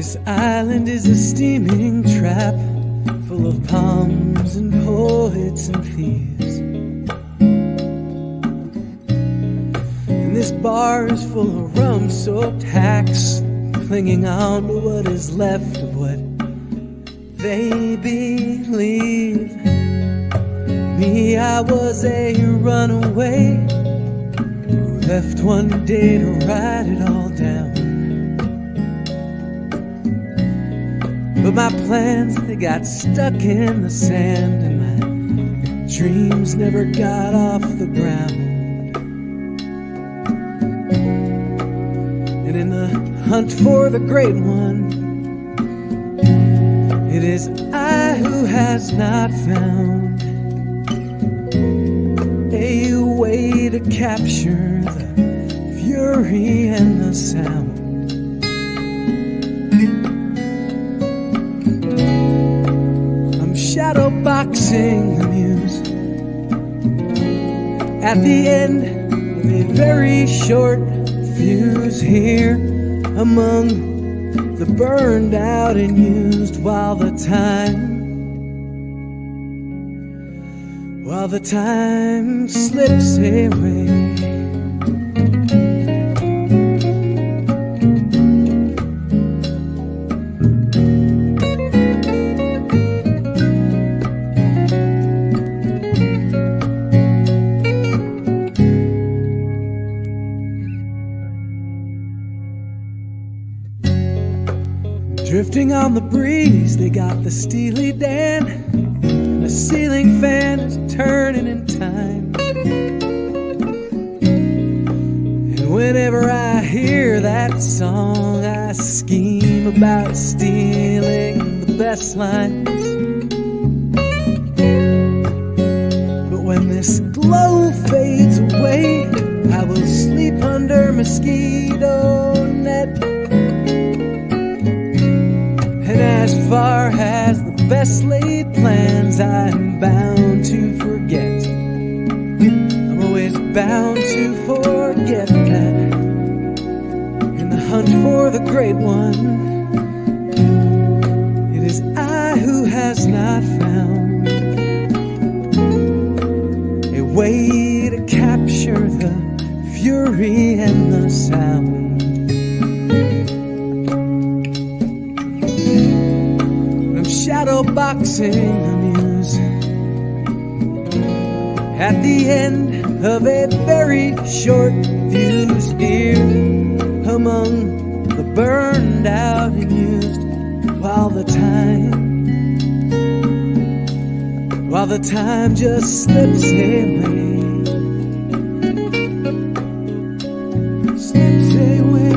This island is a steaming trap, full of palms and poets and thieves. And this bar is full of rum-soaked hacks, clinging on to what is left of what they believe. Me, I was a runaway who left one day to write it all down. But my plans, they got stuck in the sand, and my dreams never got off the ground. And in the hunt for the great one, it is I who has not found a way to capture the fury and the sound. Shadow boxing the muse at the end of a very short fuse, here among the burned out and used, while the time slips away. Drifting on the breeze, they got the Steely Dan, and the ceiling fan is turning in time. And whenever I hear that song, I scheme about stealing the best lines. But when this glow fades away, I will sleep under mosquito net. And as far as the best laid plans, I'm bound to forget. I'm always bound to forget that in the hunt for the great one, it is I who has not found a way to capture the fury and the sound. Shadow boxing the muse at the end of a very short fuse, here among the burned out and used, while the time just slips away. Slips away.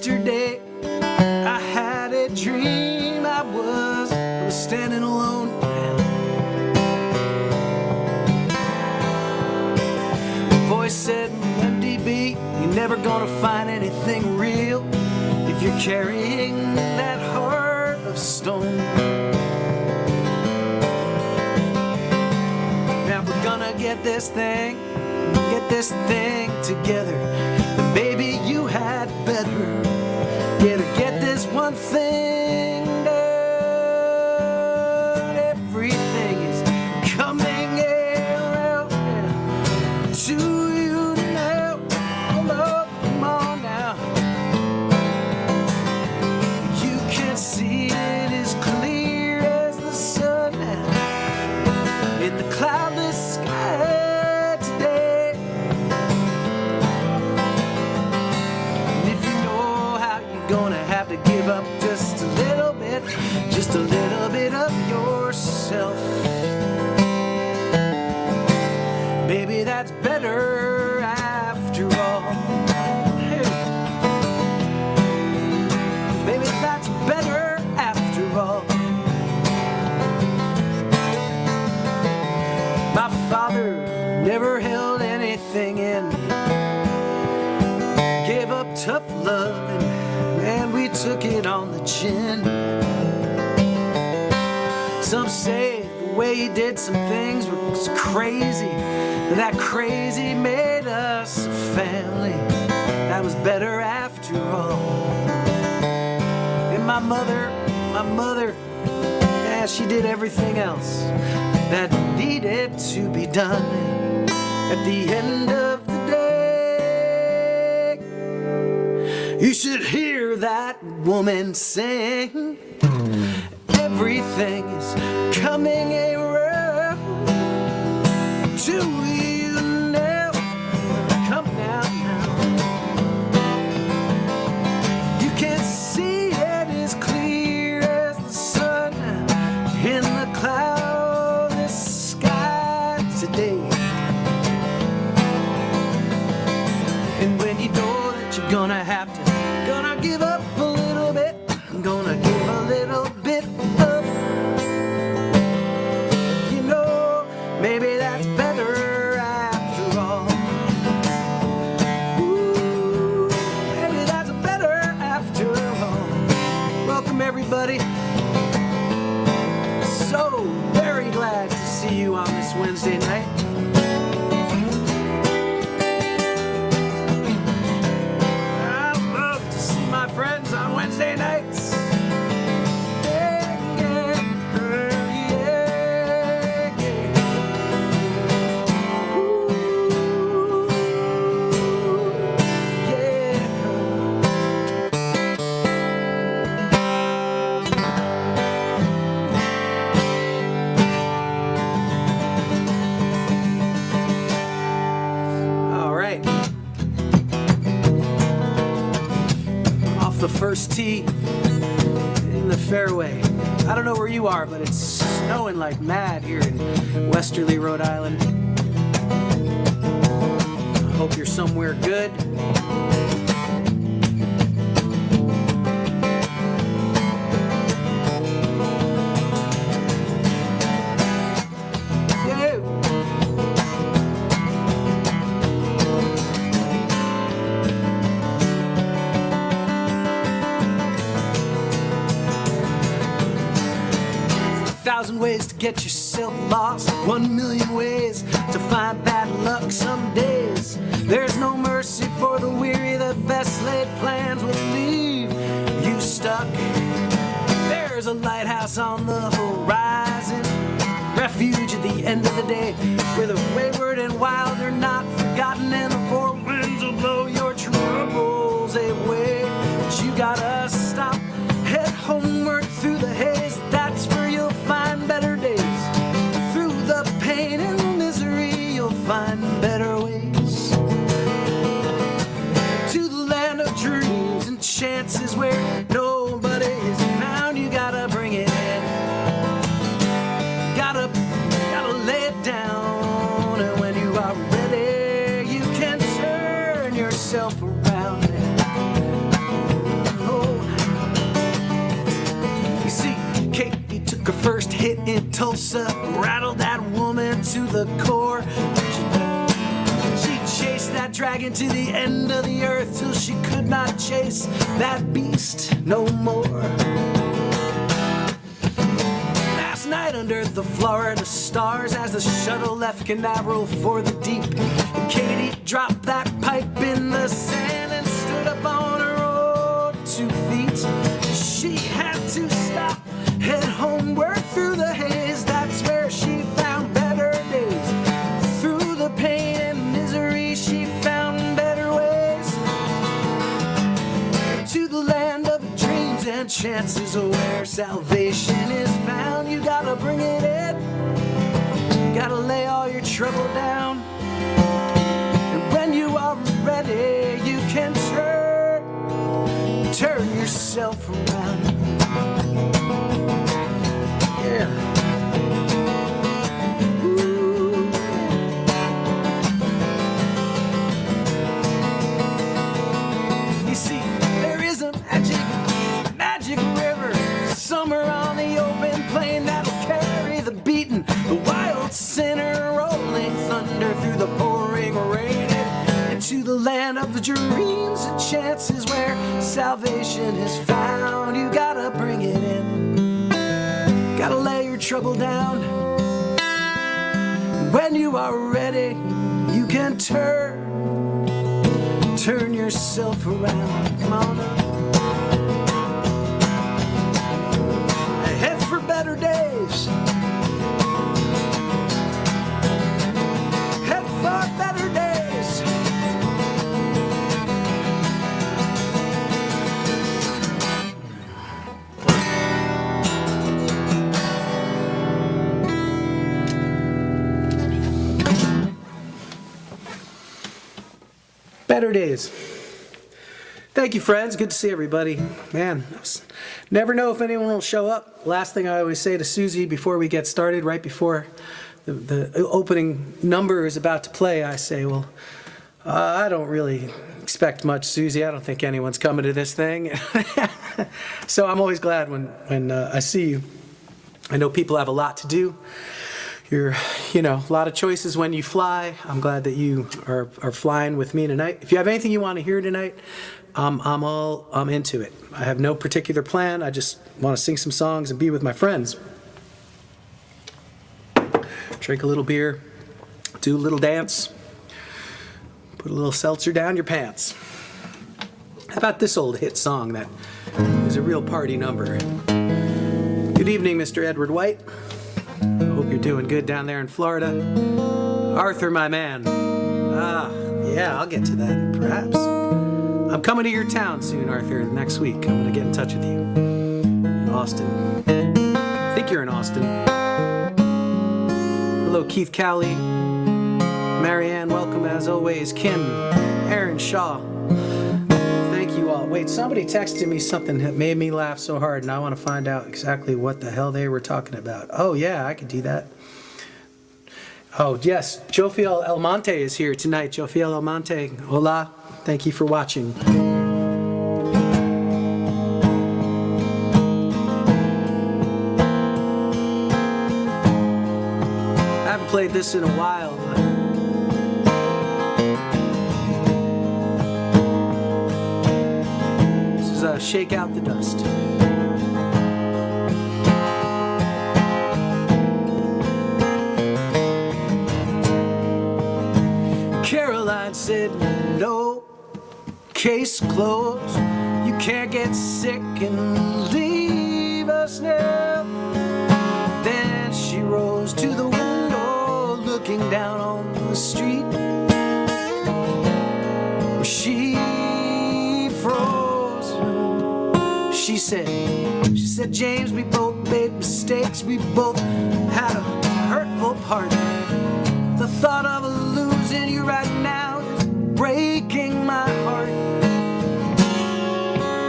Yesterday I had a dream I was standing alone. The voice said, MDB, you're never gonna find anything real if you're carrying that heart of stone. Now if we're gonna get this thing together, then baby you had better get this one thing done. Everything is coming around to you now. Oh, come on now. You can see it as clear as the sun now in the cloudless sky today. And if you know how you're gonna have to give up just a little bit of yourself, baby, that's better after all. Hey. Baby, that's better after all. My father never held anything in, gave up tough love and we took it on the chin. Some say the way he did some things was crazy, but that crazy made us a family. That was better after all. And my mother, yeah, she did everything else that needed to be done. At the end of the day, you should hear that woman sing. Everything is coming around to you now. Come now. You can see it as clear as the sun in the cloudless sky today. And when you know that you're gonna give up a little bit, I'm gonna give a little bit up. You know, maybe that's better after all. Ooh, maybe that's better after all. Welcome everybody. So very glad to see you on this Wednesday night. Friends on Wednesday nights. All right. The first tee in the fairway. I don't know where you are, but it's snowing like mad here in Westerly, Rhode Island. I hope you're somewhere good. Ways to get yourself lost, 1,000,000 ways to find bad luck. Some days there's no mercy for the weary, the best laid plans will leave you stuck. There's a lighthouse on the horizon, refuge at the end of the day, where the wayward and wild are not forgotten, and the four winds will blow your troubles away. But you gotta stop, head homeward through the haze. That's where you'll find better days. Through the pain and misery, you'll find better ways. To the land of dreams and chances where nobody is found. You gotta bring it in. Gotta lay it down. And when you are ready, Tulsa, rattled that woman to the core. She chased that dragon to the end of the earth till she could not chase that beast no more. Last night under the Florida stars, as the shuttle left Canaveral for the deep, Katie dropped that pipe in the sand and stood up on her own 2 feet. She had to stop, head homeward through the haze. That's where she found better days. Through the pain and misery, she found better ways. To the land of dreams and chances, where salvation is found. You gotta bring it in, gotta lay all your trouble down. And when you are ready, you can turn yourself around. Yeah. Ooh. You see, there is a magic river somewhere on the open plain that'll carry the beaten, the wild sinner rolling thunder through the pouring rain, and to the land of the dreams and chances where salvation is found. You gotta bring it in, gotta lay your trouble down. When you are ready, you can turn yourself around. Come on now. Head for better days. Head for better days. Better days. Thank you, friends. Good to see everybody. Man, never know if anyone will show up. Last thing I always say to Susie before we get started, right before the opening number is about to play, I say, well, I don't really expect much, Susie. I don't think anyone's coming to this thing. So I'm always glad when I see you. I know people have a lot to do. You're, a lot of choices when you fly. I'm glad that you are flying with me tonight. If you have anything you want to hear tonight, I'm into it. I have no particular plan. I just want to sing some songs and be with my friends. Drink a little beer, do a little dance, put a little seltzer down your pants. How about this old hit song that is a real party number? Good evening, Mr. Edward White. I hope you're doing good down there in Florida. Arthur, my man. Yeah, I'll get to that, perhaps. I'm coming to your town soon, Arthur, next week. I'm going to get in touch with you in Austin. I think you're in Austin. Hello, Keith Cowley. Marianne, welcome as always. Kim, Aaron Shaw. Thank you all. Wait, somebody texted me something that made me laugh so hard, and I want to find out exactly what the hell they were talking about. Oh, yeah, I could do that. Oh, yes, Jofiel Elmonte is here tonight. Jofiel Elmonte, hola. Thank you for watching. I haven't played this in a while. This is Shake Out the Dust. Caroline said no, case closed. You can't get sick and leave us now. Then she rose to the window, looking down on the street where she froze. She said, James, we both made mistakes. We both had a hurtful part. The thought of losing you right now is breaking my heart.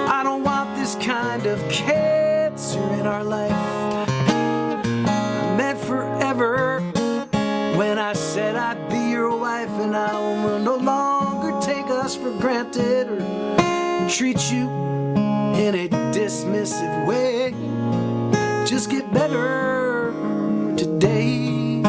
I don't want this kind of cancer in our life. I meant forever when I said I'd be your wife, and I will no longer take us for granted or treat you in a dismissive way. Just get better to day.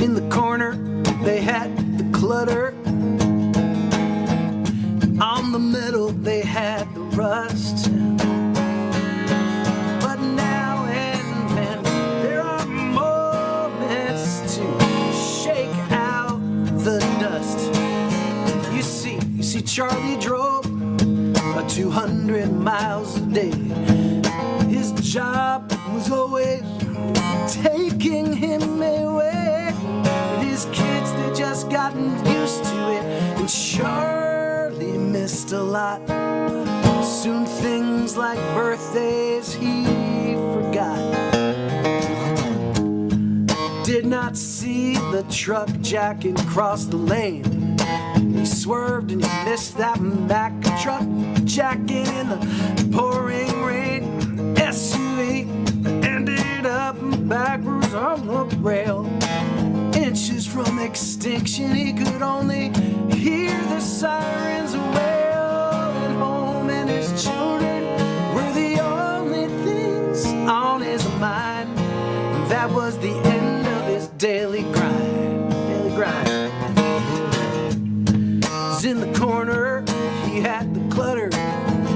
In the corner they had the clutter, on the middle they had the rust. But now and then there are moments to shake out the dust. You see Charlie drove 200 miles a day. His job was always taking him away. And his kids, they just gotten used to it. And Charlie missed a lot. Soon things like birthdays he forgot. Did not see the truck jacking across the lane. He swerved and he missed that Mack truck jacking in the pouring rain. SUV ended up backwards on the rail. Inches from extinction, he could only hear the sirens wail. And home and his children were the only things on his mind. And that was the end of his daily grind. Daily grind. In the corner, he had the clutter, and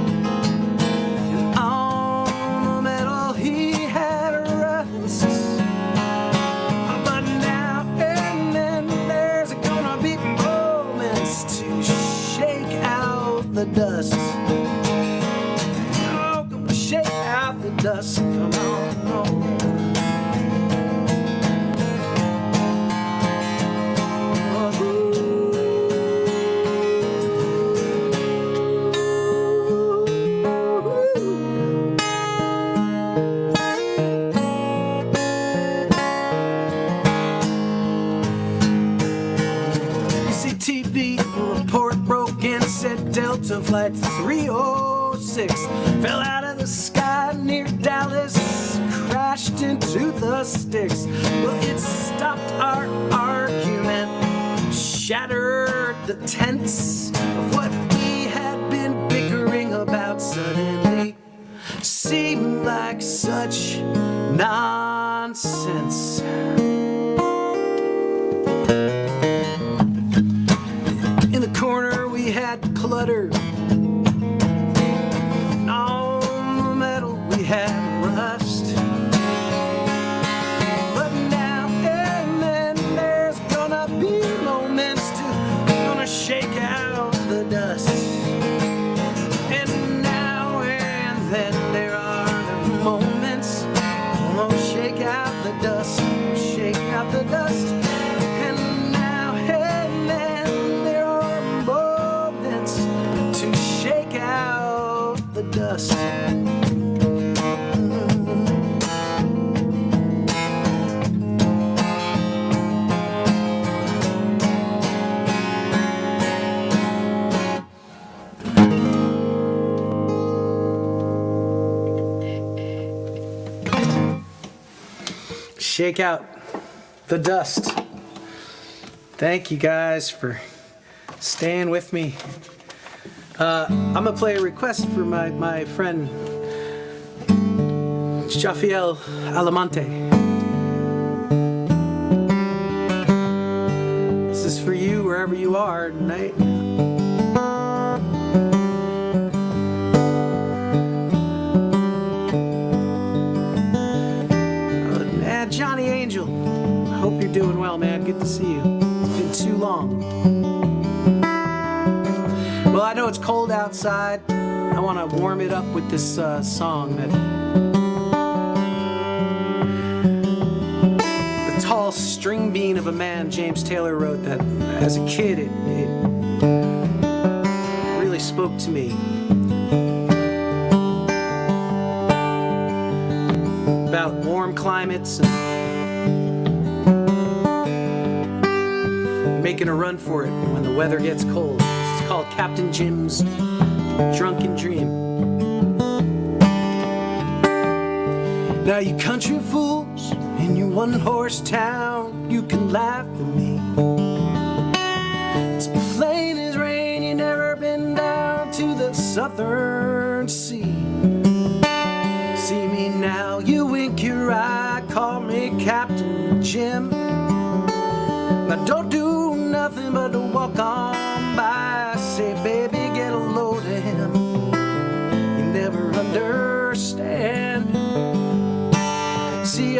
on the middle he had a rust. But now and then there's gonna be moments to shake out the dust. Oh, gonna shake out the dust. Come on. Delta Flight 306 fell out of the sky near Dallas, crashed into the sticks. Well, it stopped our argument, shattered the tense of what we had been bickering about. Suddenly seemed like such nonsense. In the corner we had clutter, and on the metal we had rust. But now and then there's gonna be moments gonna shake out the dust. And now and then there are the moments gonna shake out the dust, shake out the dust. Dust. Shake out the dust. Thank you guys for staying with me. I'm gonna play a request for my friend Jafiel Alamante. This is for you wherever you are tonight. Johnny Angel, I hope you're doing well, man. Good to see you. It's been too long. Well, I know it's cold outside. I want to warm it up with this song that the tall string bean of a man James Taylor wrote, that as a kid it really spoke to me. About warm climates and making a run for it when the weather gets cold. It's called Captain Jim's Drunken Dream. Now you country fools in your one-horse town, you can laugh at me. It's plain as rain, you never been down to the southern sea.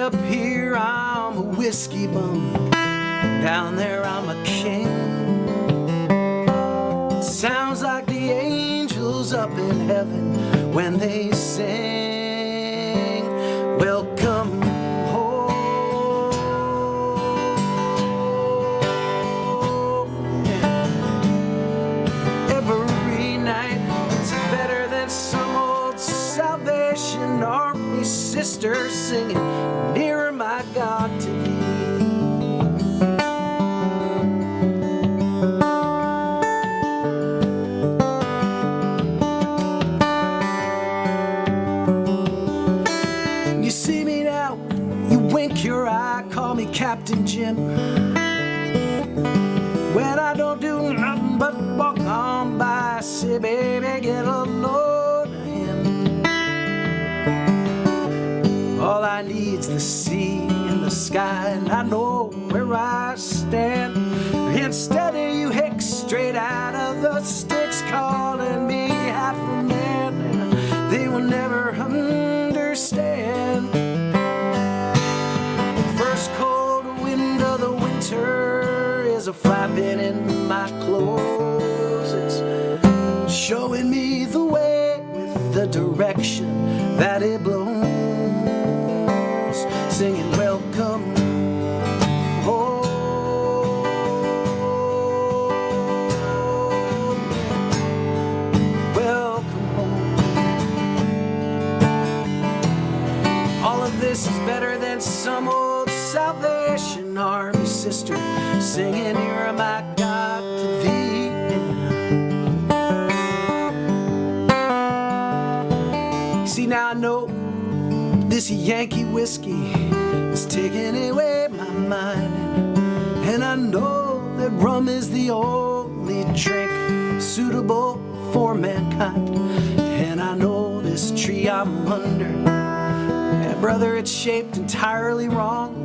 up here I'm a whiskey bum, down there I'm a king. It sounds like the angels up in heaven when they sing, welcome home. Every night it's better than some old Salvation Army sister singing, nearer my God to thee. You see me now, you wink your eye, call me Captain Jim. When I don't do nothing but walk on by, say baby get a load of him. All I need's the sea and the sky, and I know where I stand. Instead of you hicks straight out of the sticks calling me half a man, they will never understand. First cold wind of the winter is a flapping in my clothes. It's showing me the way with the direction that it blows, singing welcome home. Welcome home. All of this is better than some old Salvation Army sister singing, here am I God to thee. See, now I know this Yankee whiskey is taking away my mind, and I know that rum is the only drink suitable for mankind. And I know this tree I'm under, yeah, brother, it's shaped entirely wrong.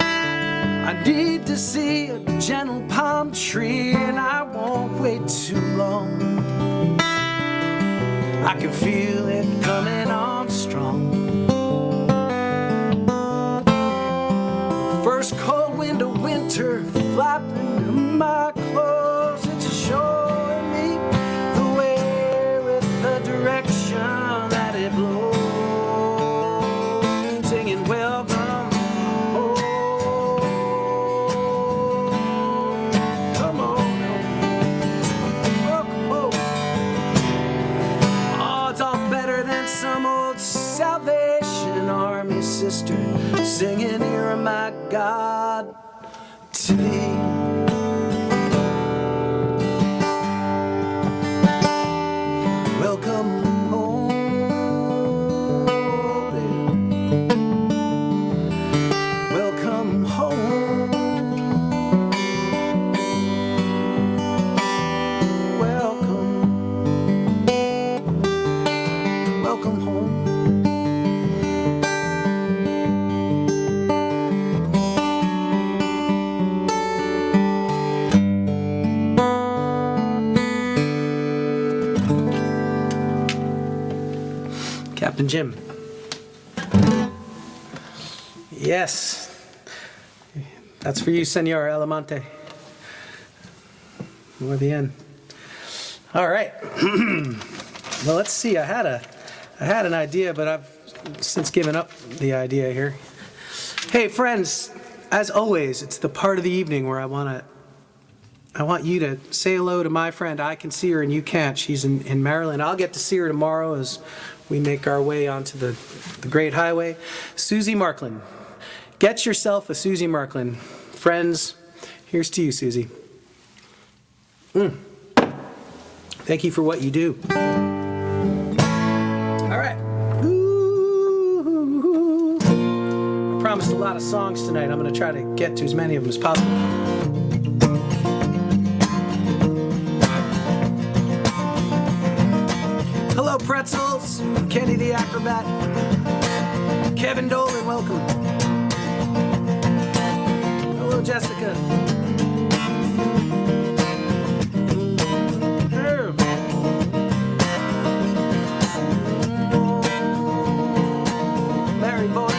I need to see a gentle palm tree, and I won't wait too long. I can feel it coming on strong. First cold wind of winter flapping in my clothes, it's showing me the way with the direction that it blows, singing welcome home. Come on, welcome home. Oh, it's all better than some old Salvation Army sister singing, here am I God to thee. Welcome home, welcome home, welcome, welcome home. Captain Jim. Yes, that's for you, Senor Alamante. More the end. All right. Well, let's see. I had an idea, but I've since given up the idea here. Hey, friends, as always, it's the part of the evening where I want you to say hello to my friend. I can see her and you can't. She's in Maryland. I'll get to see her tomorrow as we make our way onto the Great Highway. Susie Marklin. Get yourself a Susie Marklin. Friends, here's to you, Susie. Thank you for what you do. All right. Ooh. I promised a lot of songs tonight. I'm going to try to get to as many of them as possible. Hello, Pretzels. Kenny the Acrobat. Kevin Dolan, welcome. Hello, Jessica. Larry Boyd.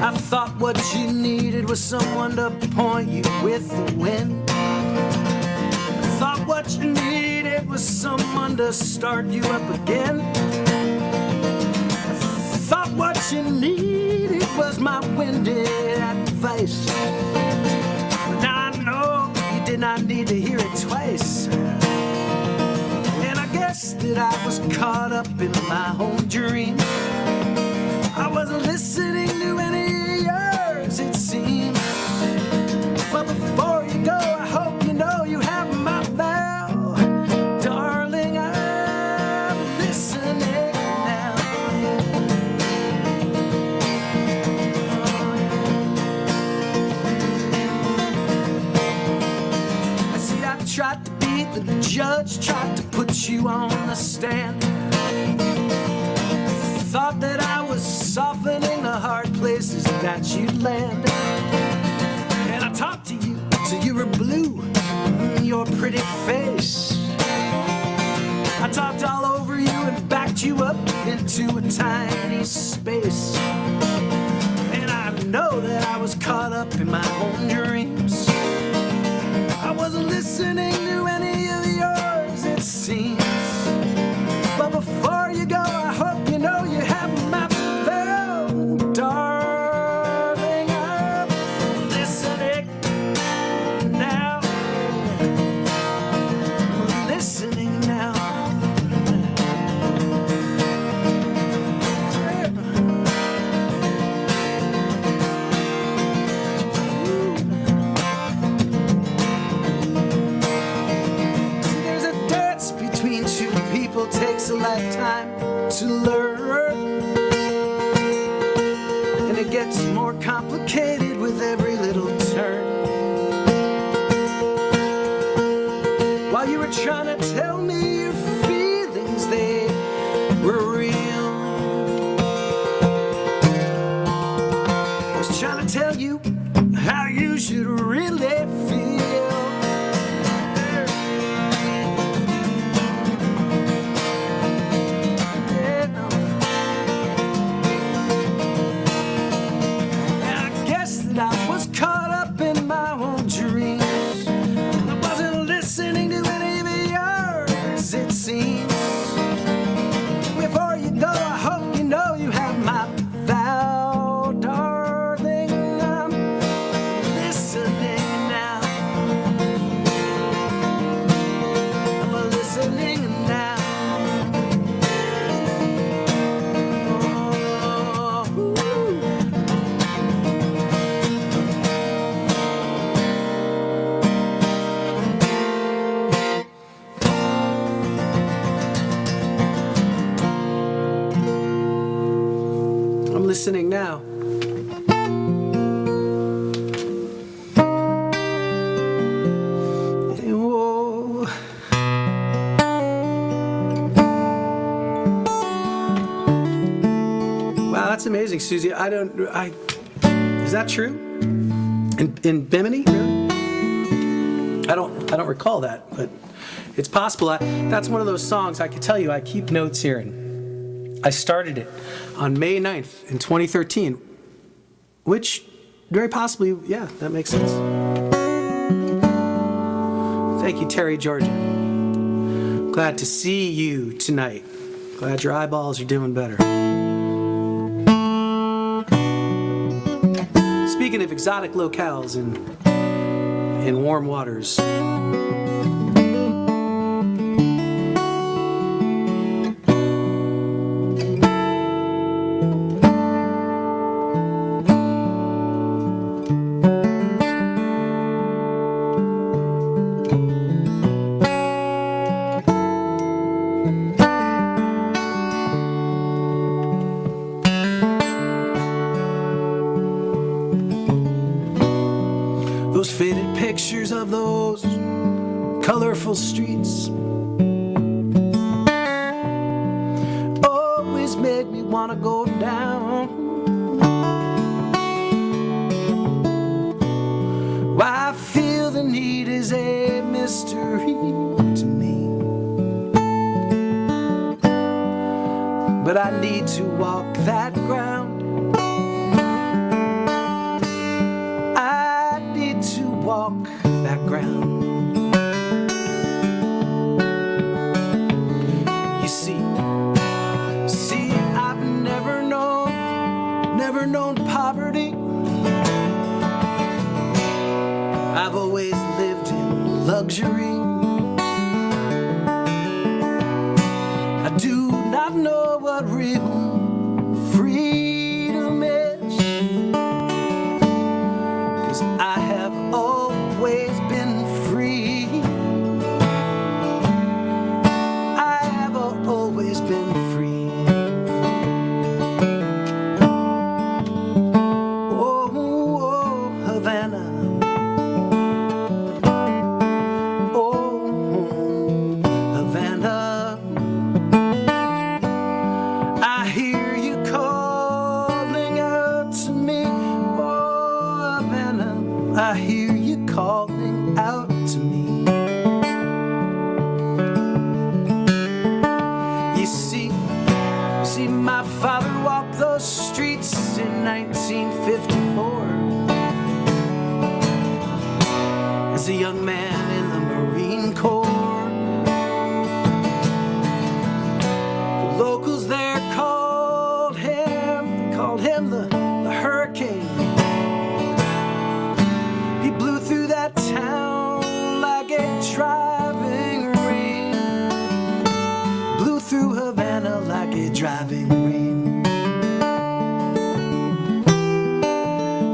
I thought what you needed was someone to point you with the wind. I thought what you needed was someone to start you up again. I thought what you needed was my winded advice. But now I know you did not need to hear it twice. And I guess that I was caught up in my own dream. I wasn't listening to any of yours, it seems. But before you go, I hope you know you have my vow. Darling, I'm listening now. I see I tried to be the judge, tried to put you on the stand. Thought that I was softening the hard places that you'd land. And I talked to you till you were blue, your pretty face. I talked all over you and backed you up into a tiny space. And I know that I was caught up in my own dreams. I wasn't listening to any of yours, it seems. But before you go, I hope you know you have my vow. Darling, I'm listening now. I'm listening now. See, there's a dance between two people, takes a lifetime to learn, and it gets more complicated with every little turn. While you were trying to tell me your feelings, they were real. I was trying to tell you how you should really feel. I was caught up in my own dreams. I wasn't listening to any of yours, it seems. Before you go, I hope you know you have my vow. Darling, I'm listening now. I'm listening now. Listening now. Whoa. Wow, that's amazing, Susie. Is that true? In Bimini, really? I don't recall that, but it's possible. That's one of those songs I can tell you. I keep notes here, and I started it on May 9th in 2013, which very possibly, yeah, that makes sense. Thank you, Terry Georgia. Glad to see you tonight. Glad your eyeballs are doing better. Speaking of exotic locales in warm waters, those faded pictures of those colorful streets always made me want to go down. Why I feel the need is a mystery to me, but I need to walk that ground known poverty. I've always lived in luxury. I do not know what real freedom is, 'cause I have always been free. I have always been free. Oh, oh, Havana. Oh, Havana. I hear you calling out to me. Oh, Havana. I hear you calling out to me. You see, my father walked those streets in 1954 as a young man in the Marine Corps. The locals there called him the Hurricane. He blew through that town like a driving rain. Blew through Havana like a driving rain.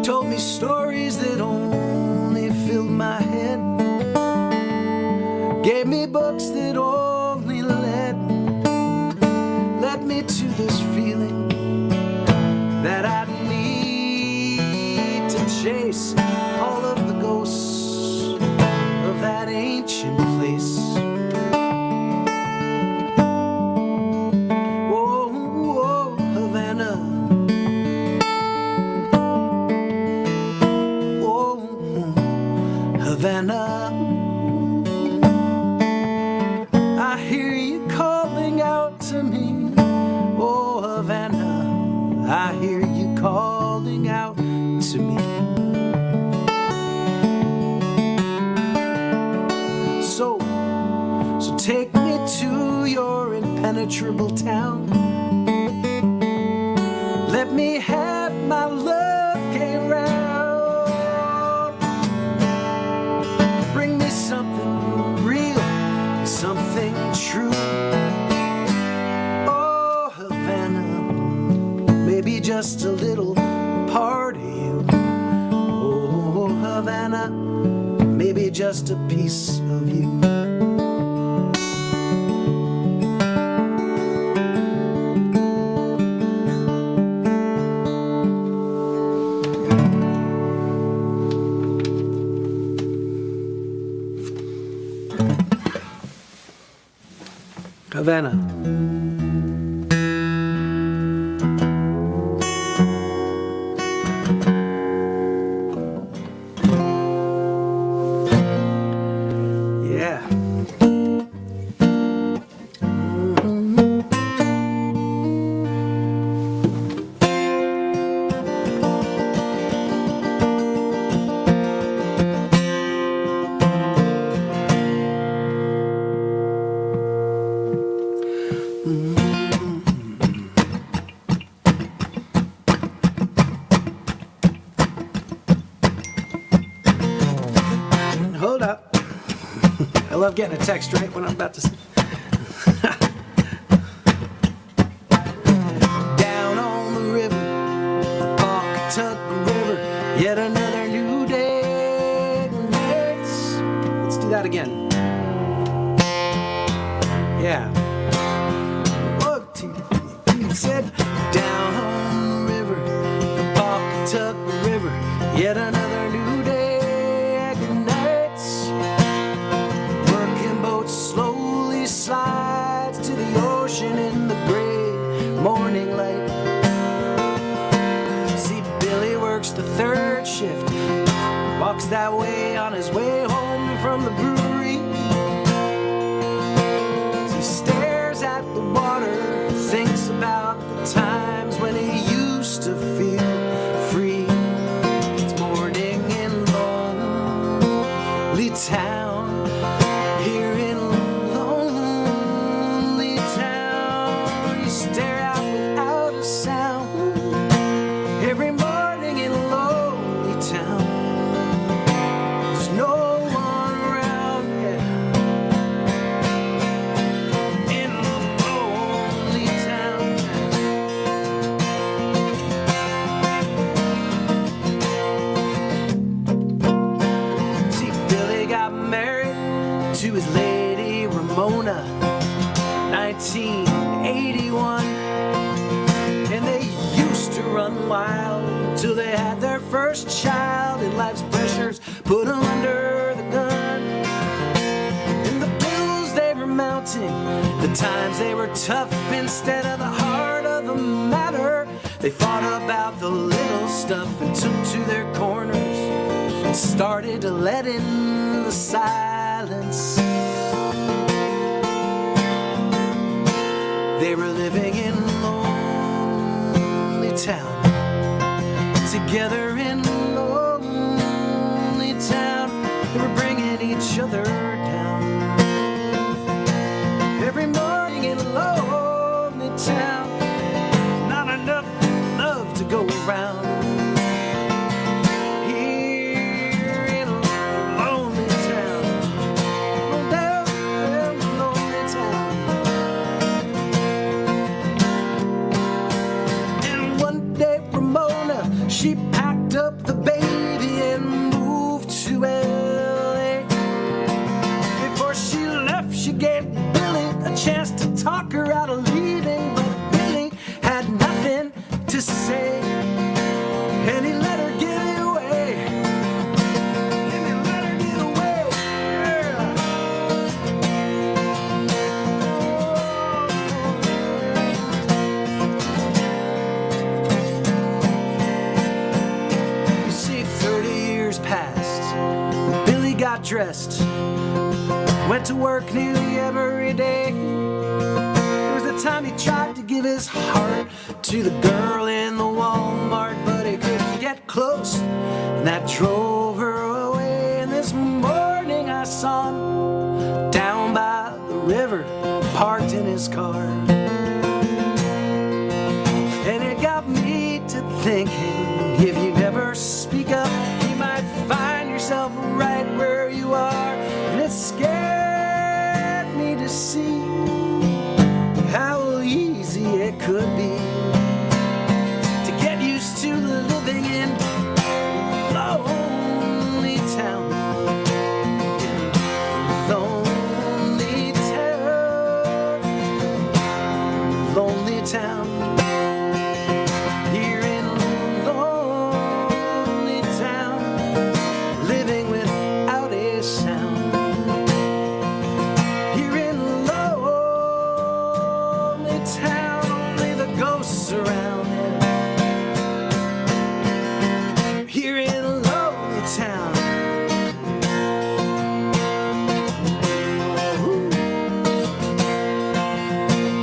Told me stories that only filled my head. Gave me books that only led me to this feeling that I need to chase all of the ghosts of that ancient place. Oh, oh, Havana. Oh, Havana. I hear you calling out to me. Oh, Havana. I hear you calling out to me. So take me to your impenetrable town. Let me have my lucky round. Bring me something real, something true. Oh, Havana, maybe just a little part of you. Oh, Havana, maybe just a piece of you. Havana. Yeah. Hold up. I love getting a text right when I'm about to say. Down on the river, the Pawcatuck River, yet another new day. Let's do that again. Yeah. 1, 2, 3, said down on the river, the Pawcatuck River, yet another new day. Slowly slides to the ocean in the gray morning light. See, Billy works the third shift, walks that way on his way home from the brewery. He stares at the water, thinks about the times when he used to feel free. It's morning in lonely town. Stare out without a sound. Every morning had their first child and life's pressures put them under the gun. And the bills they were mounting, the times they were tough, instead of the heart of the matter, they thought about the little stuff and took to their corners and started to let in the silence. They were living in lonely town, together in lonely town. They were bringing each other down. Every morning in lonely town, not enough love to go around. Here in lonely town, down in lonely town. And one day Ramona, she packed up the baby and moved to LA. Before she left, she gave Billy a chance to talk her out of leaving, but Billy had nothing to say, and he let her get away. And he let her get away. You see, 30 years passed. Billy got dressed, went to work nearly every day. There was the time he tried to give his heart to the girl in the Walmart, but he couldn't get close, and that drove her away. And this morning I saw him down by the river, parked in his car. And it got me to thinking, if you never speak up, you might find yourself right where you are. And it scared me to see how easy it could be to get used to living in lonely town. Lonely town. Lonely town. Here in lonely town, living without a sound. Here in lonely town, only the ghosts around. Here in lonely town. Ooh.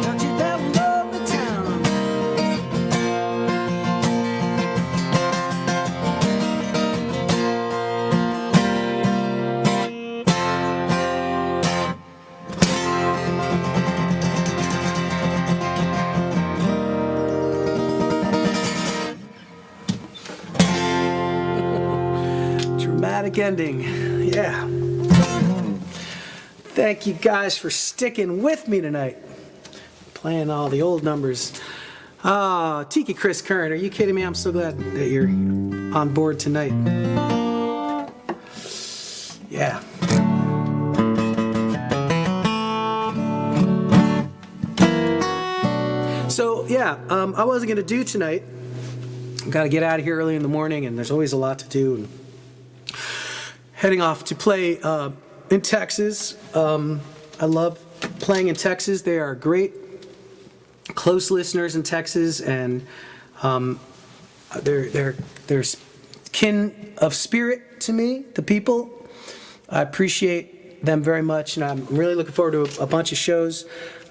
Don't you down lonely town. Dramatic ending. Yeah. Thank you guys for sticking with me tonight. Playing all the old numbers. Tiki Chris Kern, are you kidding me? I'm so glad that you're on board tonight. Yeah. So, yeah, I wasn't going to do tonight. Got to get out of here early in the morning, and there's always a lot to do. And heading off to play in Texas. I love playing in Texas. They are great, close listeners in Texas, and they're kin of spirit to me, the people. I appreciate them very much, and I'm really looking forward to a bunch of shows.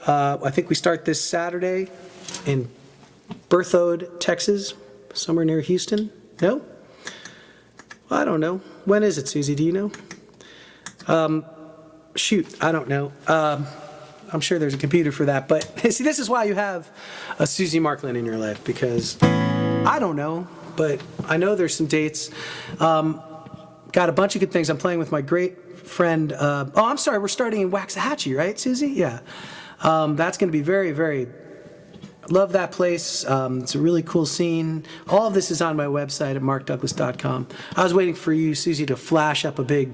I think we start this Saturday in Berthoud, Texas, somewhere near Houston. No? I don't know. When is it, Susie? Do you know? Shoot, I don't know. I'm sure there's a computer for that. But see, this is why you have a Susie Markland in your life, because I don't know, but I know there's some dates. Got a bunch of good things. I'm playing with my great friend. I'm sorry, we're starting in Waxahachie, right, Susie? Yeah. That's going to be very, very... Love that place. It's a really cool scene. All of this is on my website at marcdouglas.com. I was waiting for you, Susie, to flash up a big...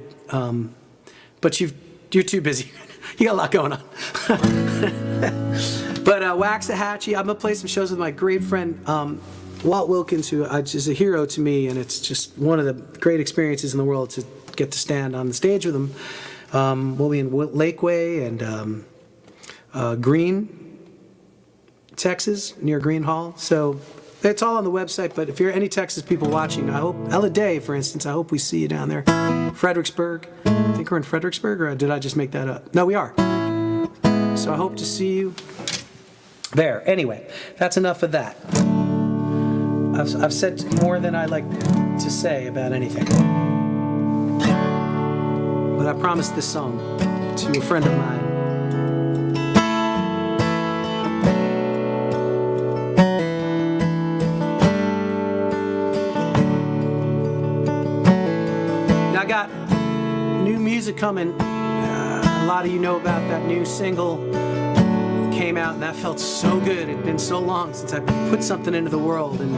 but you're too busy. You got a lot going on. But Waxahachie, I'm going to play some shows with my great friend Walt Wilkins, who is a hero to me, and it's just one of the great experiences in the world to get to stand on the stage with him. We'll be in Lakeway and Green, Texas, near Green Hall. So it's all on the website, but if you're any Texas people watching, I hope, Ella Day, for instance, I hope we see you down there. Fredericksburg. I think we're in Fredericksburg, or did I just make that up? No, we are. So I hope to see you there. Anyway, that's enough of that. I've said more than I like to say about anything. But I promised this song to a friend of mine. I got new music coming. A lot of you know about that new single. Came out and that felt so good. It'd been so long since I put something into the world, and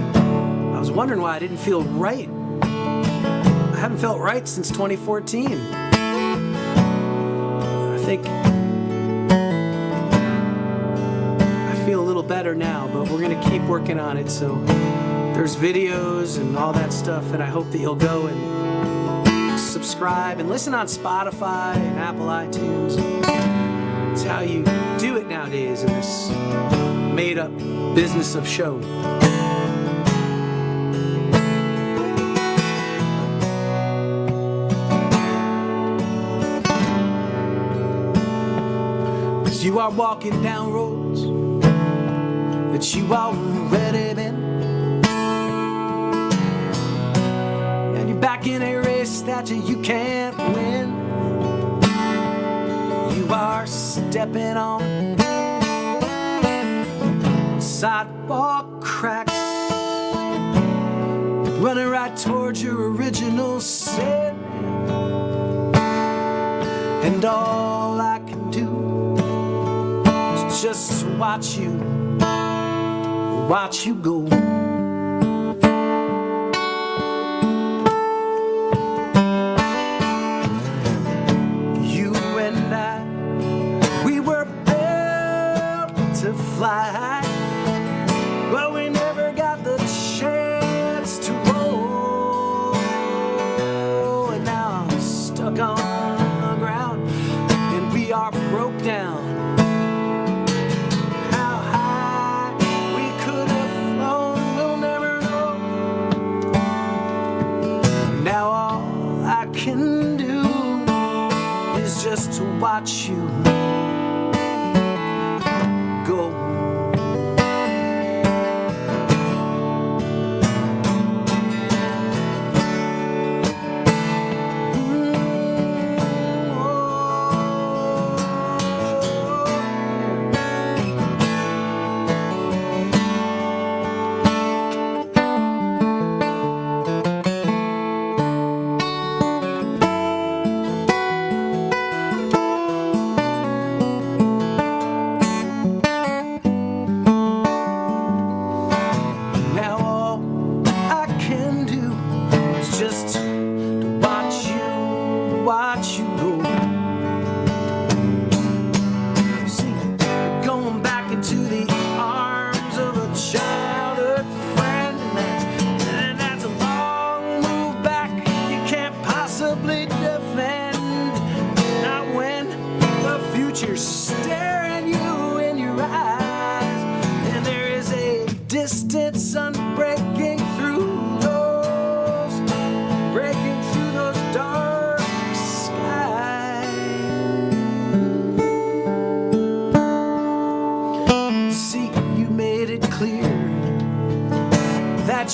I was wondering why I didn't feel right. I haven't felt right since 2014. I think I feel a little better now, but we're gonna keep working on it. So there's videos and all that stuff, and I hope that you'll go and subscribe and listen on Spotify and Apple iTunes. It's how you do it nowadays in this made-up business of show. 'Cause you are walking down roads that you already been, and you're back in a race that you can't win. You are stepping on sidewalk cracks, running right towards your original sin. And all I can do is just watch you go. To fly, but we never got the chance to roll. And now I'm stuck on the ground, and we are broke down. How high we could have flown, we'll never know. Now all I can do is just to watch you go.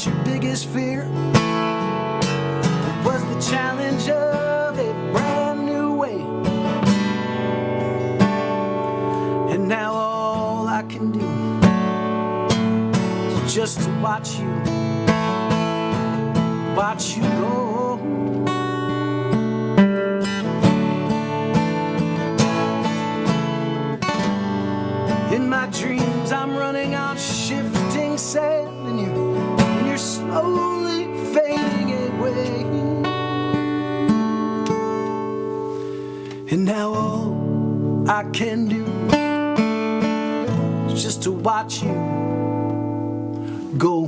Your biggest fear was the challenge of a brand new way. And now all I can do is just to watch you go. In my dreams I'm running on shifting sand, and you're slowly fading away. And now all I can do is just to watch you go.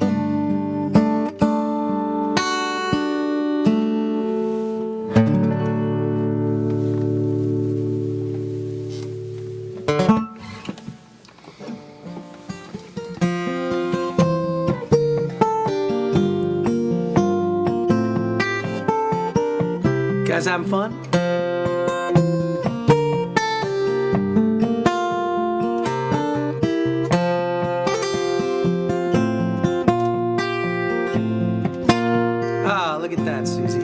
guys having fun? Ah, look at that, Susie.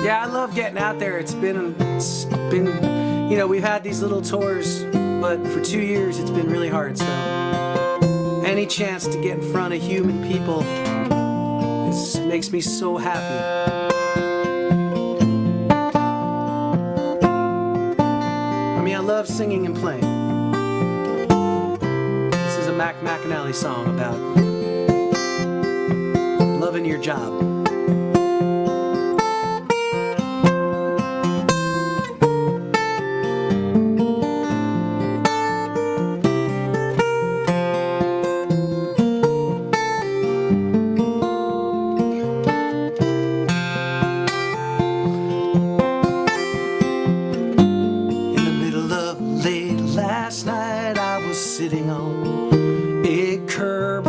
Yeah, I love getting out there. It's been, you know, we've had these little tours, but for 2 years it's been really hard, so any chance to get in front of human people makes me so happy. I mean, I love singing and playing. This is a McNally song about loving your job. Sitting on a curb,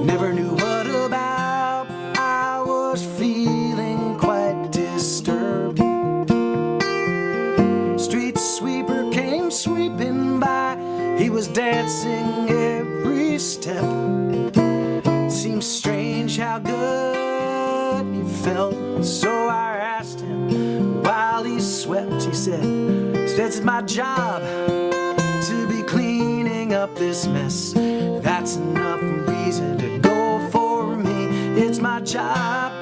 never knew what about, I was feeling quite disturbed. Street sweeper came sweeping by, he was dancing every step. Seemed strange how good he felt, so I asked him while he swept. He said, "It's my job to be cleaning up this mess. That's enough reason to go for me. It's my job,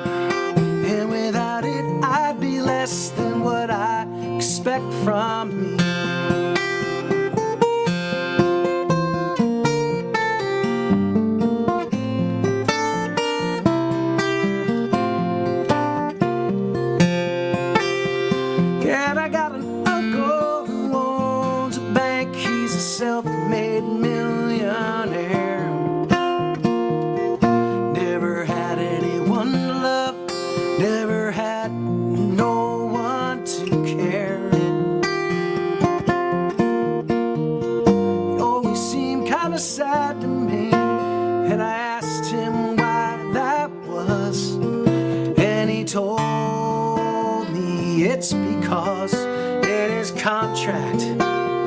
and without it I'd be less than what I expect from me." And I got an uncle who owns a bank. He's a self-made millionaire. Never had anyone to love, never had no one to care. He always seemed kind of sad to me, and I asked him why that was, and he told me it's because in his contract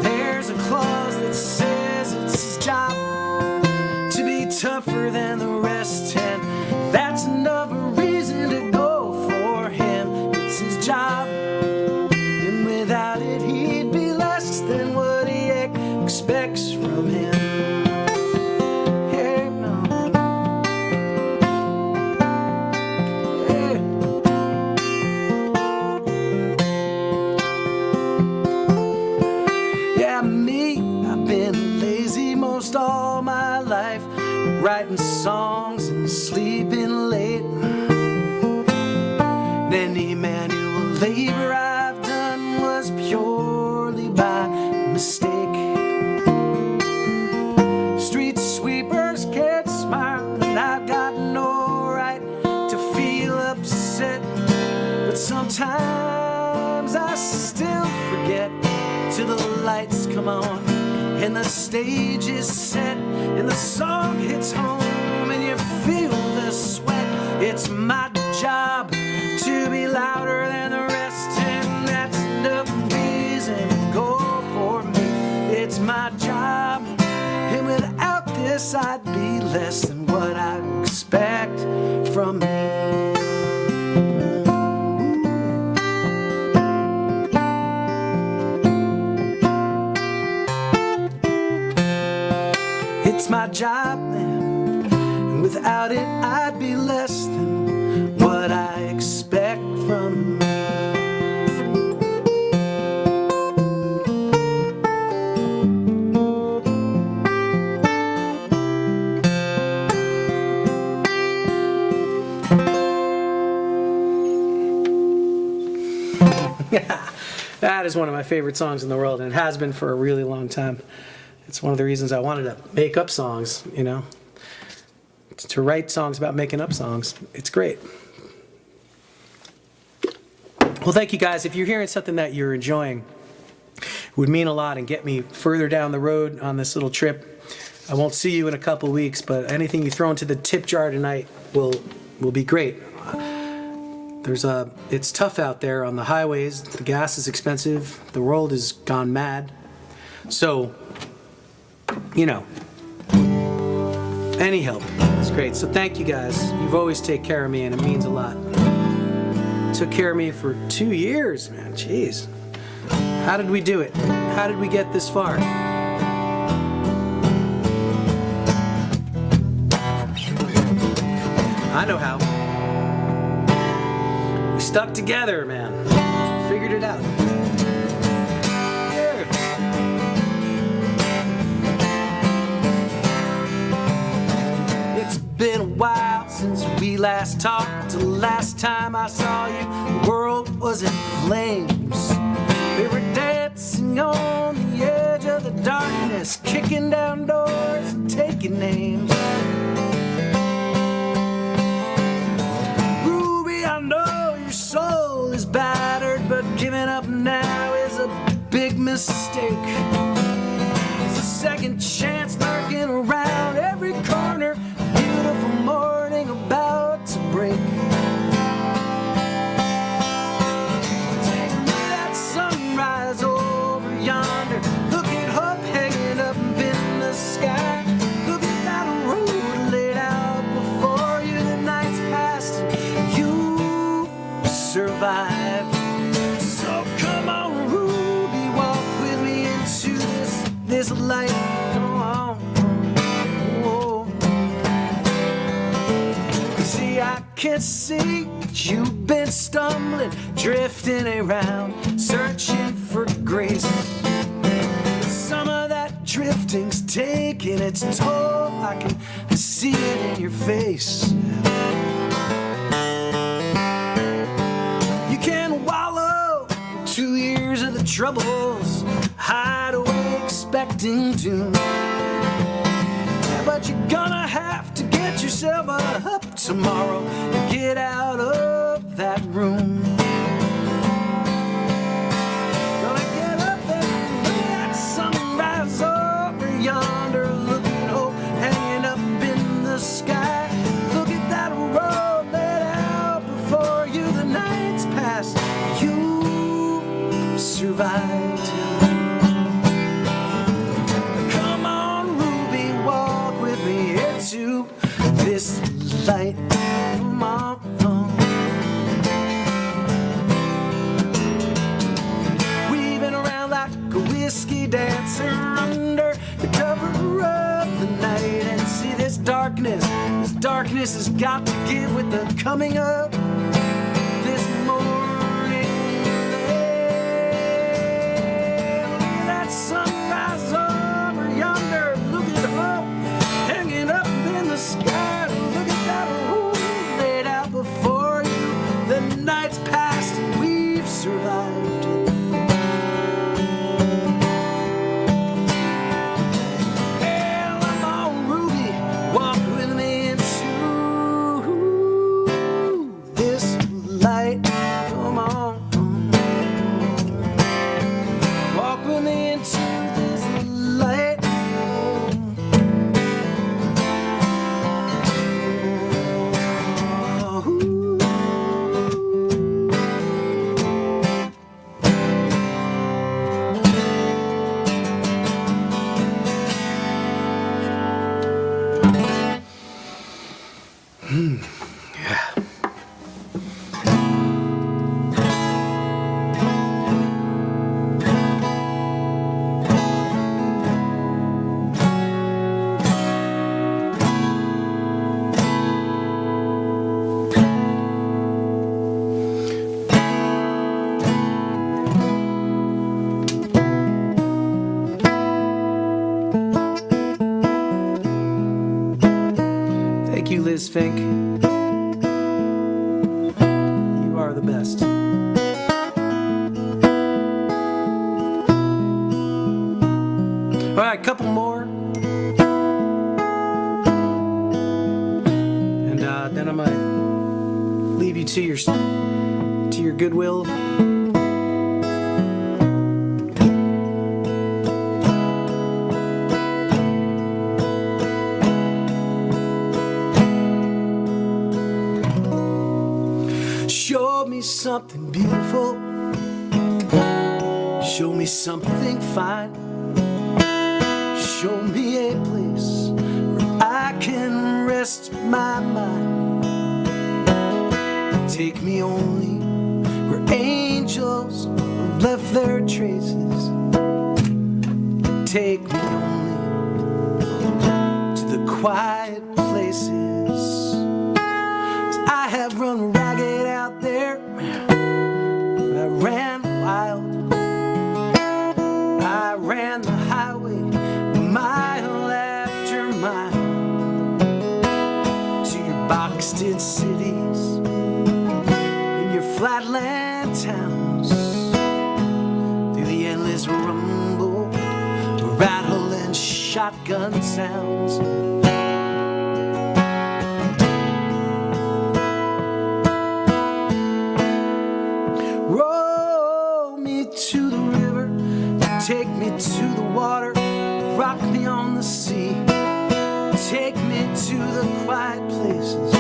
there's a clause that says it's his job to be tougher than the rest, and that's another reason to go for him. It's his job, and without it he'd be less than what he expects from him. Yeah, no. Yeah, me, I've been lazy most all my life, writing songs and sleeping late. And any manual labor I've done was purely by mistake. Street sweepers can't smile, and I've got no right to feel upset. But sometimes I still forget till the lights come on and the stage is set and the song hits home and you feel the sweat. It's my job to be louder than the rest, and that's enough reason to go for me. It's my job, and without this I'd be less than what I expect from me. It's my job, man, and without it I'd be less than what I expect from me. That is one of my favorite songs in the world, and it has been for a really long time. It's one of the reasons I wanted to make up songs, you know, to write songs about making up songs. It's great. Well, thank you guys. If you're hearing something that you're enjoying, it would mean a lot and get me further down the road on this little trip. I won't see you in a couple weeks, but anything you throw into the tip jar tonight will be great. It's tough out there on the highways. The gas is expensive. The world has gone mad. So, any help is great. So thank you guys. You've always taken care of me, and it means a lot. Took care of me for 2 years, man. Jeez. How did we do it? How did we get this far? I know how. We stuck together, man. Figured it out. Yeah. It's been a while since we last talked. The last time I saw you, the world was in flames. We were dancing on the edge of the darkness, kicking down doors and taking names. Your soul is battered, but giving up now is a big mistake. It's a second chance lurking around every corner, beautiful morning about to break. Take me that sunrise over yonder, look at hope hanging up in the sky. Look at that road laid out before you, the night's past, survive. So come on, Ruby, walk with me into this light. Come on. Oh. See, I can see that you've been stumbling, drifting around, searching for grace. Some of that drifting's taking its toll. I can see it in your face. Can wallow 2 years of the troubles, hide away expecting to. But you're gonna have to get yourself up tomorrow and get out of that room. Gonna get up and look at sunrise over yonder, look at hope hanging up in the sky. Look at that road laid out before you, the night's past, you survived. Come on, Ruby, walk with me into this light. Come on. Weaving around like a whiskey dancer under the cover of the night. And see this darkness has got to give with the coming of this morning. Look at that sunrise over yonder. Look at hope hanging up in the sky. Look at that road laid out before you. The night's past and we've survived. Well, I'm on, Ruby, walk with me into this light. Come on, walk with me into this light. Yeah. Thank you, Liz Fink. You are the best. All right, a couple more. And then I might leave you to your goodwill. something beautiful. Show me something fine. Show me a place where I can rest my mind. Take me only where angels have left their traces. Take me only to the quiet places. 'Cause I have run ragged out there. I ran wild. I ran the highway mile after mile to your boxed-in cities and your flatland towns, through the endless rumble, rattle and shotgun sounds. Roll me to the river, take me to the water, rock me on the sea. Take me to the quiet places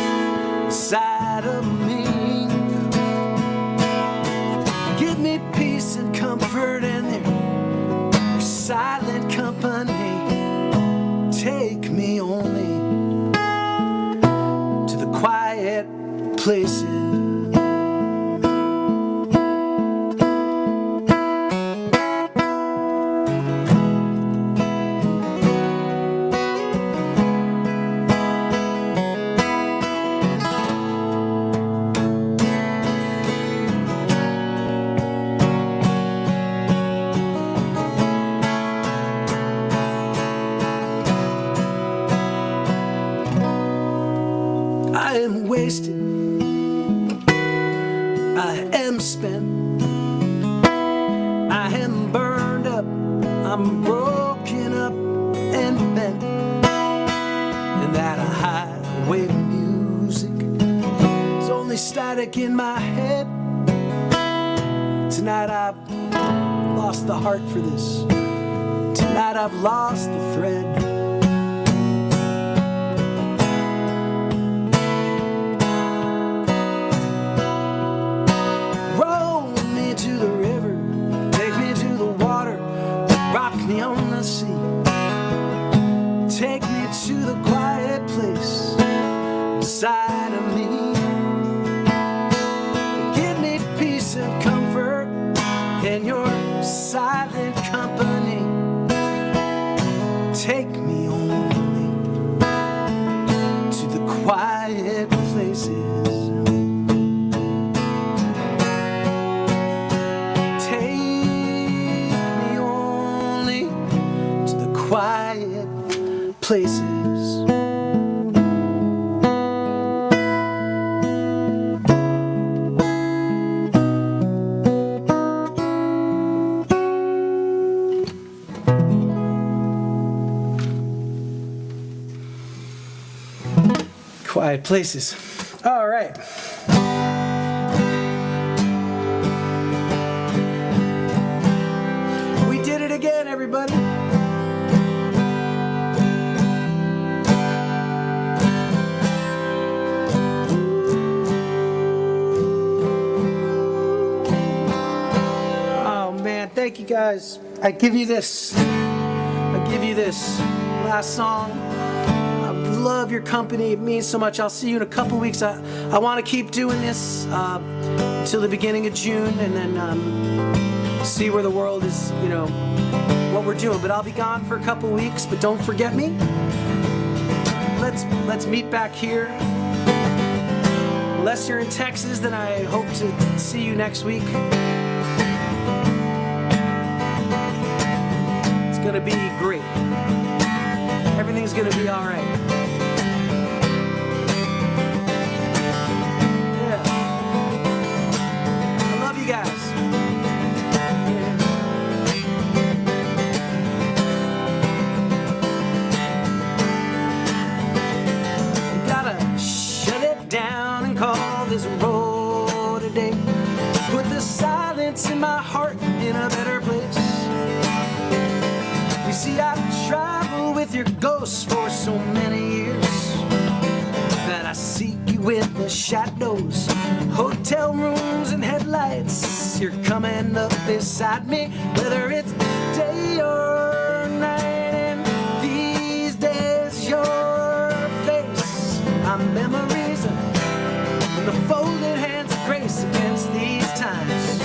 inside of me. Give me peace and comfort in their silent company. Take me only to the quiet places. I am wasted, I am spent, I am burned up, I'm broken up and bent. And that highway music is only static in my head. Tonight I've lost the heart for this. Tonight I've lost the thread. On the sea, take me to the quiet place inside of me. Give me peace and comfort in your silent company. Take me only to the quiet places. Quiet places. Quiet places. All right. We did it again, everybody. Thank you guys. I give you this last song. I love your company. It means so much. I'll see you in a couple weeks. I want to keep doing this until the beginning of June, and then see where the world is, what we're doing. But I'll be gone for a couple weeks, but don't forget me. Let's meet back here. Unless you're in Texas, then I hope to see you next week. Gonna be great. Everything's gonna be all right. Yeah. I love you guys. You gotta shut it down and call this road a day. Put the silence in my heart in a better place. You see, I've traveled with your ghost for so many years that night I seek you in the shadows, hotel rooms and headlights. You're coming up beside me, whether it's day or night. And these days your face, my memories, and the folded hands of grace against these times.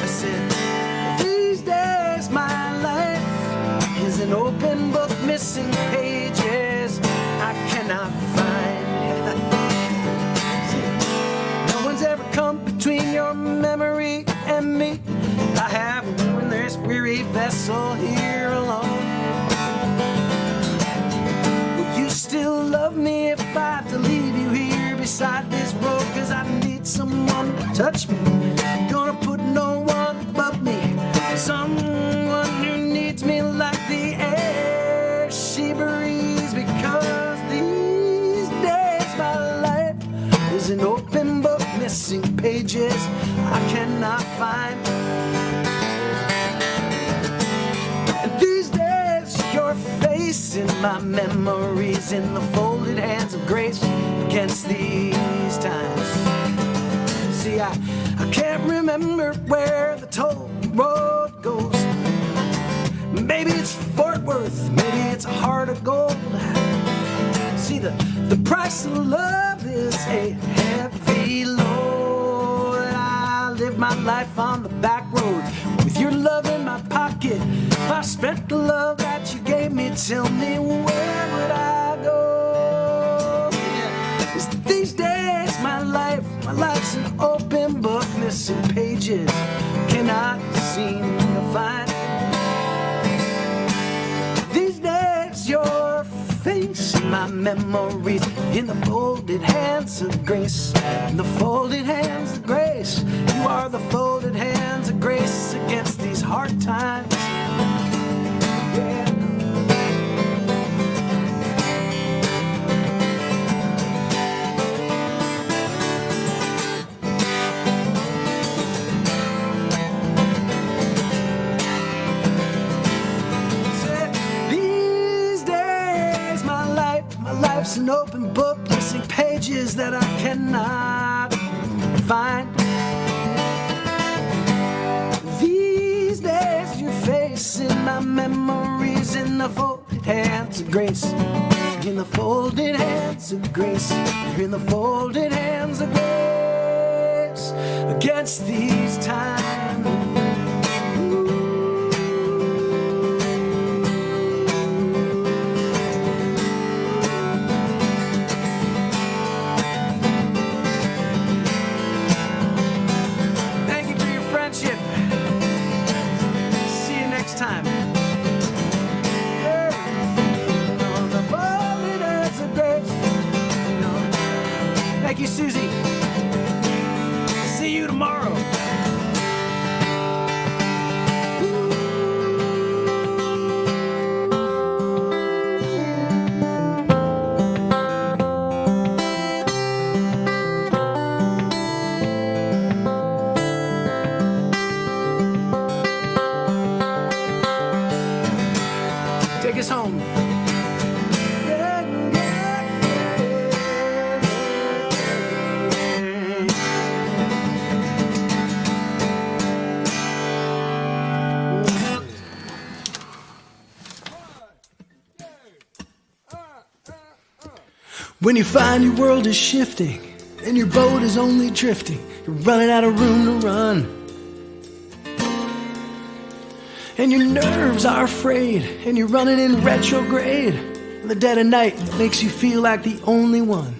I said, these days my life is an open book, missing pages I cannot find. No one's ever come between your memory and me. I have ruined this weary vessel here alone. Will you still love me if I have to leave you here beside this road? Cause I need someone to touch me. Gonna put no one above me. Someone who needs me like the air she breathes. Because these days my life is an open book, missing pages I cannot find. And these days your face in my memories, in the folded hands of grace against these times. See, I can't remember where the toll road goes. Maybe it's Fort Worth, maybe it's a heart of gold. See, the price of love is a heavy load. I live my life on the back roads with your love in my pocket. If I spent the love that you gave me, tell me where would I go? Yeah. 'Cause these days my life's an open book, missing pages cannot seem to find. These days your face in my memories, in the folded hands of grace, in the folded hands of grace. You are the folded hands of grace against these hard times. Yeah. Life's an open book, missing pages that I cannot find. These days your face in my memories, in the folded hands of grace, in the folded hands of grace. You're in the folded hands of grace against these times. Time. Thank you, Susie. See you tomorrow. Take us home. When you find your world is shifting and your boat is only drifting, you're running out of room to run. And your nerves are afraid, and you're running in retrograde. In the dead of night, it makes you feel like the only one.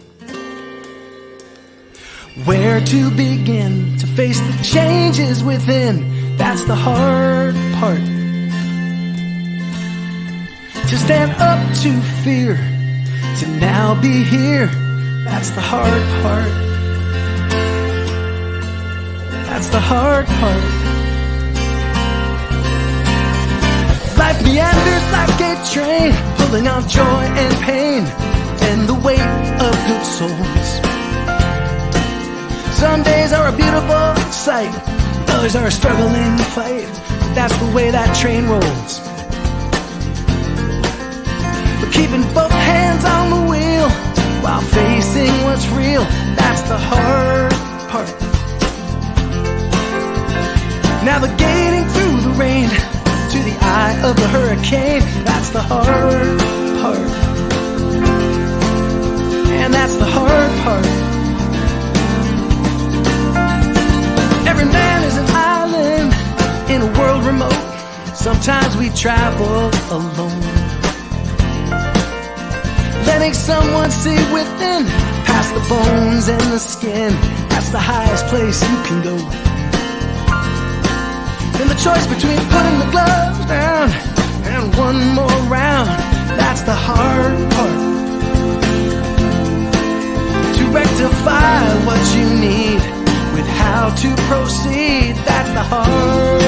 Where to begin to face the changes within? That's the hard part. To stand up to fear, to now be here. That's the hard part. That's the hard part. Life meanders like a train, pulling on joy and pain, and the weight of good souls. Some days are a beautiful sight, others are a struggling fight, but that's the way that train rolls. But keeping both hands on the wheel while facing what's real. That's the hard part. Navigating through the rain to the eye of the hurricane. That's the hard part. And that's the hard part. Every man is an island in a world remote. Sometimes we travel alone, letting someone see within, past the bones and the skin. That's the highest place you can go. And the choice between putting the gloves down and one more round, that's the hard part. To rectify what you need with how to proceed, that's the hard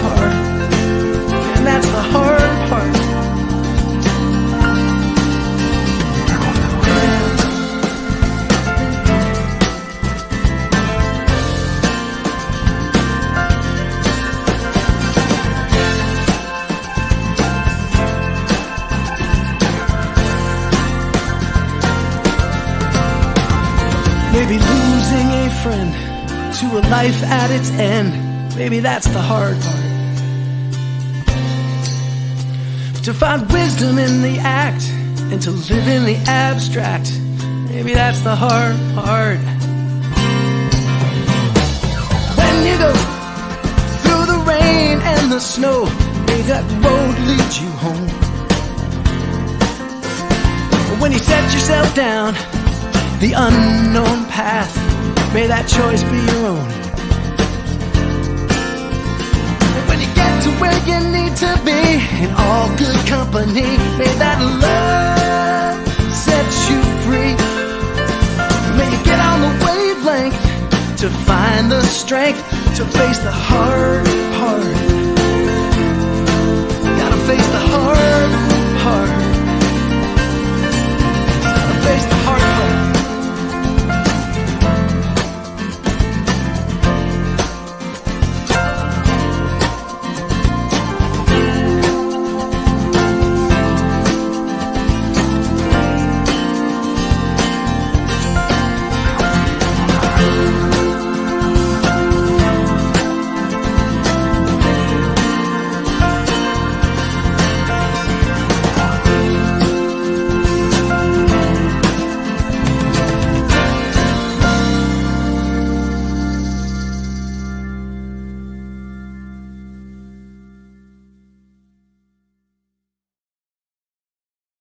part. And that's the hard part. Maybe losing a friend to a life at its end. Maybe that's the hard part. To find wisdom in the act and to live in the abstract. Maybe that's the hard part. When you go through the rain and the snow, may that road lead you home. But when you set yourself down the unknown path, may that choice be your own. And when you get to where you need to be, in all good company, may that love set you free. May you get on the wavelength to find the strength to face the hard part. Gotta face the hard part.